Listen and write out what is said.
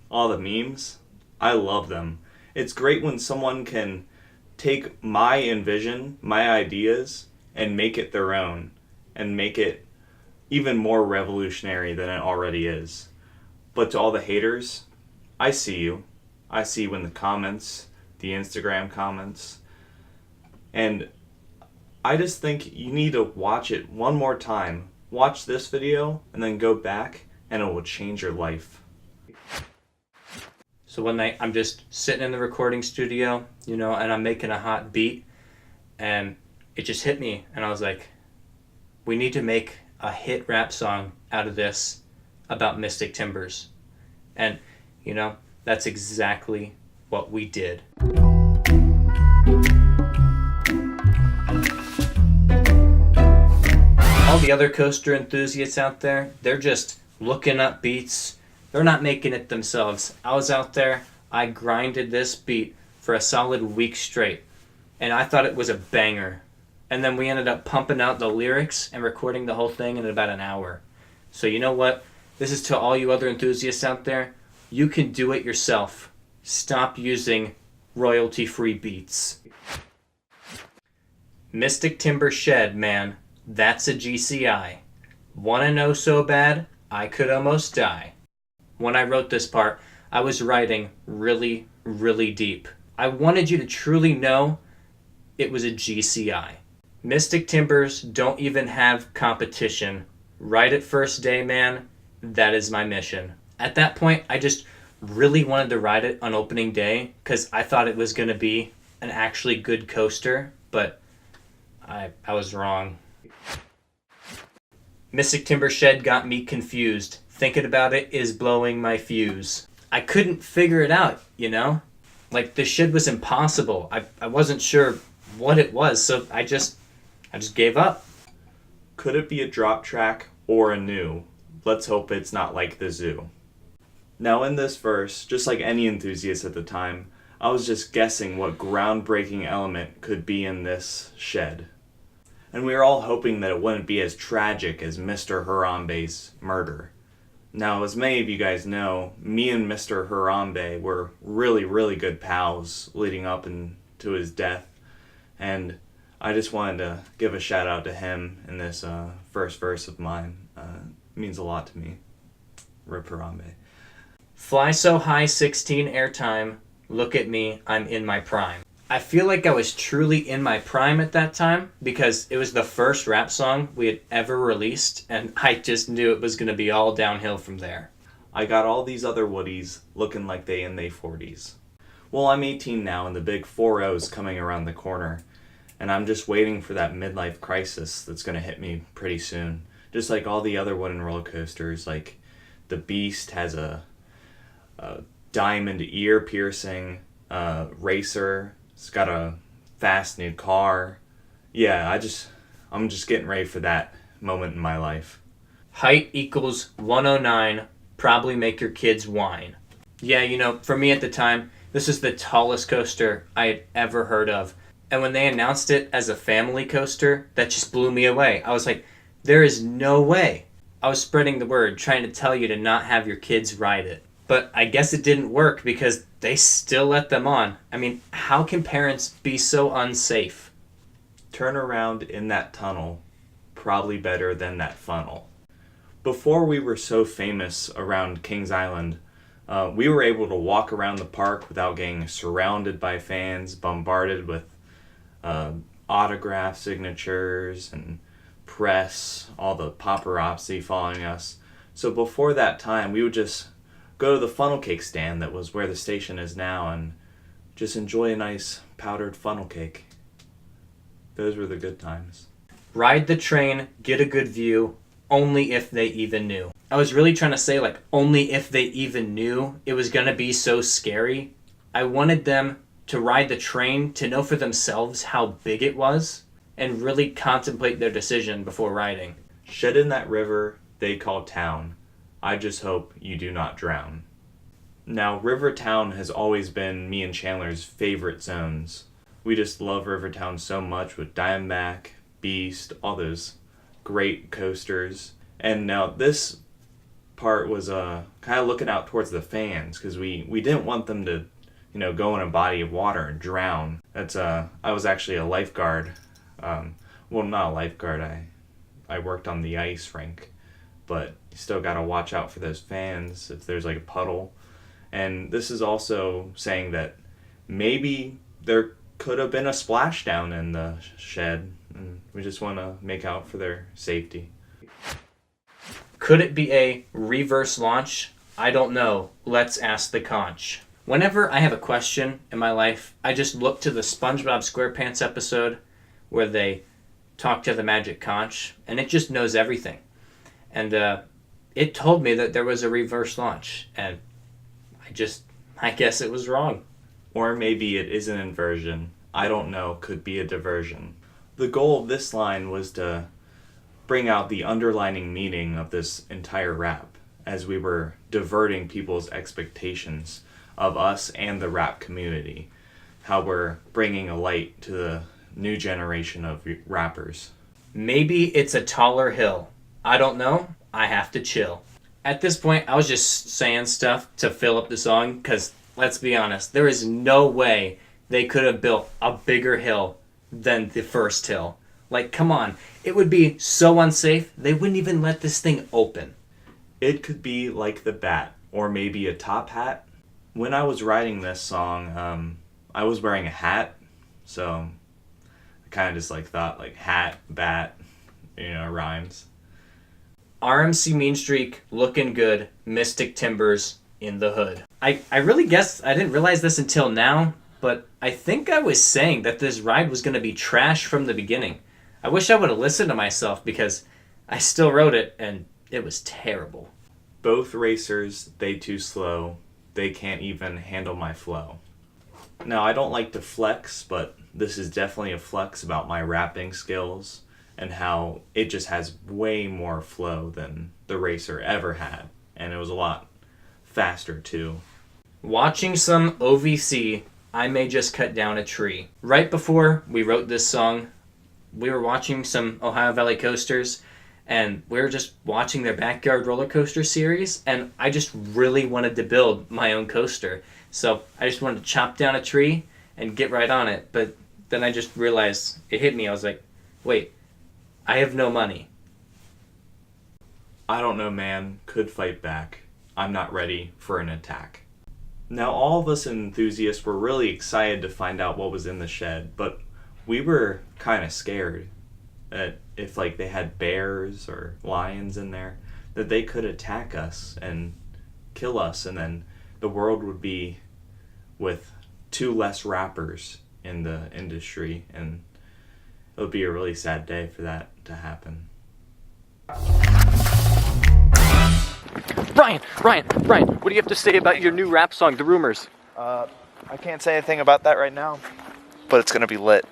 all the memes. I love them. It's great when someone can take my envision, my ideas, and make it their own, and make it even more revolutionary than it already is. But to all the haters, I see you. I see you in the comments, the Instagram comments, and I just think you need to watch it one more time. Watch this video and then go back and it will change your life. So one night I'm just sitting in the recording studio, and I'm making a hot beat, and it just hit me, and I was like, we need to make a hit rap song out of this about Mystic Timbers. And, that's exactly what we did. All the other coaster enthusiasts out there, they're just looking up beats. They're not making it themselves. I was out there, I grinded this beat for a solid week straight, and I thought it was a banger. And then we ended up pumping out the lyrics and recording the whole thing in about an hour. So you know what? This is to all you other enthusiasts out there. You can do it yourself. Stop using royalty-free beats. Mystic Timber Shed, man. That's a GCI. Wanna know so bad, I could almost die. When I wrote this part, I was writing really, really deep. I wanted you to truly know it was a GCI. Mystic Timbers don't even have competition. Write it first day, man. That is my mission. At that point, I just really wanted to ride it on opening day because I thought it was going to be an actually good coaster, but I was wrong. Mystic Timber Shed got me confused. Thinking about it is blowing my fuse. I couldn't figure it out, Like, the shed was impossible. I wasn't sure what it was, so I just gave up. Could it be a drop track or a new? Let's hope it's not like the zoo. Now in this verse, just like any enthusiast at the time, I was just guessing what groundbreaking element could be in this shed. And we were all hoping that it wouldn't be as tragic as Mr. Harambe's murder. Now, as many of you guys know, me and Mr. Harambe were really, really good pals leading up into his death. And I just wanted to give a shout out to him in this first verse of mine. It means a lot to me. Rip Harambe. Fly so high 16 airtime. Look at me, I'm in my prime. I feel like I was truly in my prime at that time because it was the first rap song we had ever released, and I just knew it was going to be all downhill from there. I got all these other Woodies looking like they in their 40s. Well, I'm 18 now and the big 4-0's coming around the corner, and I'm just waiting for that midlife crisis that's going to hit me pretty soon. Just like all the other wooden roller coasters, like the Beast has a diamond ear piercing racer. It's got a fast new car. Yeah, I'm just getting ready for that moment in my life. Height equals 109, probably make your kids whine. Yeah, for me at the time, this is the tallest coaster I had ever heard of. And when they announced it as a family coaster, that just blew me away. I was like, there is no way. I was spreading the word, trying to tell you to not have your kids ride it. But I guess it didn't work because they still let them on. I mean, how can parents be so unsafe? Turn around in that tunnel, probably better than that funnel. Before we were so famous around Kings Island, we were able to walk around the park without getting surrounded by fans, bombarded with autograph signatures and press, all the paparazzi following us. So before that time, we would just go to the funnel cake stand that was where the station is now and just enjoy a nice powdered funnel cake. Those were the good times. Ride the train, get a good view, only if they even knew. I was really trying to say, only if they even knew it was going to be so scary. I wanted them to ride the train to know for themselves how big it was and really contemplate their decision before riding. Shed in that river they call town. I just hope you do not drown. Now, Rivertown has always been me and Chandler's favorite zones. We just love Rivertown so much with Diamondback, Beast, all those great coasters. And now this part was kind of looking out towards the fans, because we didn't want them to, go in a body of water and drown. I was actually a lifeguard. Well, not a lifeguard. I worked on the ice rink, but you still got to watch out for those fans if there's like a puddle. And this is also saying that maybe there could have been a splashdown in the shed, and we just want to make out for their safety. Could it be a reverse launch? I don't know. Let's ask the conch. Whenever I have a question in my life, I just look to the SpongeBob SquarePants episode where they talk to the magic conch, and it just knows everything. And it told me that there was a reverse launch, and I guess it was wrong. Or maybe it is an inversion. I don't know, could be a diversion. The goal of this line was to bring out the underlining meaning of this entire rap, as we were diverting people's expectations of us and the rap community. How we're bringing a light to the new generation of rappers. Maybe it's a taller hill. I don't know. I have to chill. At this point, I was just saying stuff to fill up the song, because let's be honest, there is no way they could have built a bigger hill than the first hill. Like, come on. It would be so unsafe, they wouldn't even let this thing open. It could be like the bat, or maybe a top hat. When I was writing this song, I was wearing a hat, so I kind of just thought hat, bat, rhymes. RMC Mean Streak, looking good, Mystic Timbers in the hood. I really guess I didn't realize this until now, but I think I was saying that this ride was going to be trash from the beginning. I wish I would have listened to myself, because I still wrote it and it was terrible. Both racers, they too slow. They can't even handle my flow. Now, I don't like to flex, but this is definitely a flex about my rapping skills and how it just has way more flow than the racer ever had. And it was a lot faster too. Watching some OVC, I may just cut down a tree. Right before we wrote this song, we were watching some Ohio Valley coasters, and we were just watching their backyard roller coaster series, and I just really wanted to build my own coaster. So I just wanted to chop down a tree and get right on it, but then I just realized, it hit me, I was like, wait, I have no money. I don't know, man. Could fight back. I'm not ready for an attack. Now, all of us enthusiasts were really excited to find out what was in the shed, but we were kind of scared that if they had bears or lions in there, that they could attack us and kill us, and then the world would be with 2 less rappers in the industry, and it would be a really sad day for that to happen. Ryan, what do you have to say about your new rap song, The Rumors? I can't say anything about that right now, but it's gonna be lit.